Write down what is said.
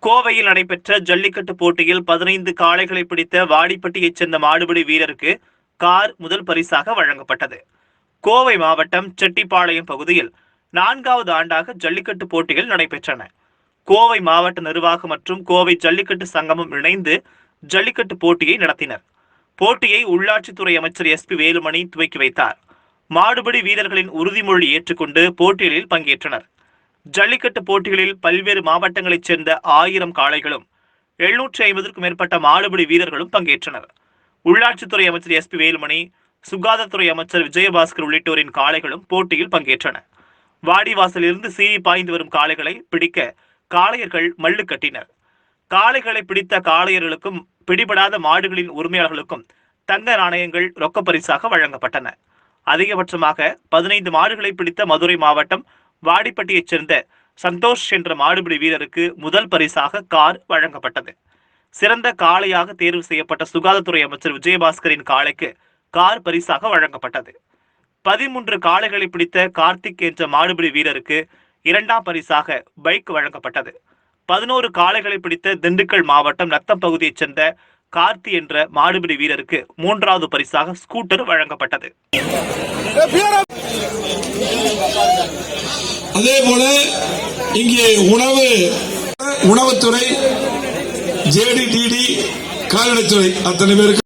கோவையில் நடைபெற்ற ஜல்லிக்கட்டு போட்டியில் 15 காளைகளை பிடித்த வாடிப்பட்டியைச் சேர்ந்த மாடுபிடி வீரருக்கு கார் முதல் பரிசாக வழங்கப்பட்டது. கோவை மாவட்டம் செட்டிப்பாளையம் பகுதியில் 4வது ஆண்டாக ஜல்லிக்கட்டு போட்டிகள் நடைபெற்றன. கோவை மாவட்ட நிர்வாகம் மற்றும் கோவை ஜல்லிக்கட்டு சங்கமும் இணைந்து ஜல்லிக்கட்டு போட்டியை நடத்தினர். போட்டியை உள்ளாட்சித்துறை அமைச்சர் SP வேலுமணி துவக்கி வைத்தார். மாடுபிடி வீரர்களின் உறுதிமொழி ஏற்றுக்கொண்டு போட்டிகளில் பங்கேற்றனர். ஜல்லிக்கட்டு போட்டிகளில் பல்வேறு மாவட்டங்களைச் சேர்ந்த 1000 காளைகளும் 750க்கும் மேற்பட்ட மாடுபிடி வீரர்களும் பங்கேற்றனர். உள்ளாட்சித்துறை அமைச்சர் SP வேலுமணி, சுகாதாரத்துறை அமைச்சர் விஜயபாஸ்கர் உள்ளிட்டோரின் காளைகளும் போட்டியில் பங்கேற்றன. வாடிவாசலிருந்து சீறி பாய்ந்து வரும் காளைகளை பிடிக்க காளையர்கள் மல்லு கட்டினர். காளைகளை பிடித்த காளையர்களுக்கும் பிடிபடாத மாடுகளின் உரிமையாளர்களுக்கும் தங்க நாணயங்கள் ரொக்க பரிசாக வழங்கப்பட்டன. அதிகபட்சமாக 15 மாடுகளை பிடித்த மதுரை மாவட்டம் வாடிப்பட்டியைச் சேர்ந்த சந்தோஷ் என்ற மாடுபிடி வீரருக்கு முதல் பரிசாக கார் வழங்கப்பட்டது. சிறந்த காளையாக தேர்வு செய்யப்பட்ட சுகாதாரத்துறை அமைச்சர் விஜயபாஸ்கரின் காளைக்கு கார் பரிசாக வழங்கப்பட்டது. 13 காளைகளை பிடித்த கார்த்திக் என்ற மாடுபிடி வீரருக்கு 2ஆம் பரிசாக பைக் வழங்கப்பட்டது. 11 காளைகளை பிடித்த திண்டுக்கல் மாவட்டம் நத்தம் பகுதியைச் சேர்ந்த கார்த்தி என்ற மாடுபிடி வீரருக்கு 3வது பரிசாக ஸ்கூட்டர் வழங்கப்பட்டது. அதே போல இங்கே உணவுத்துறை, JDTD, கால்நடைத்துறை அத்தனை பேருக்கு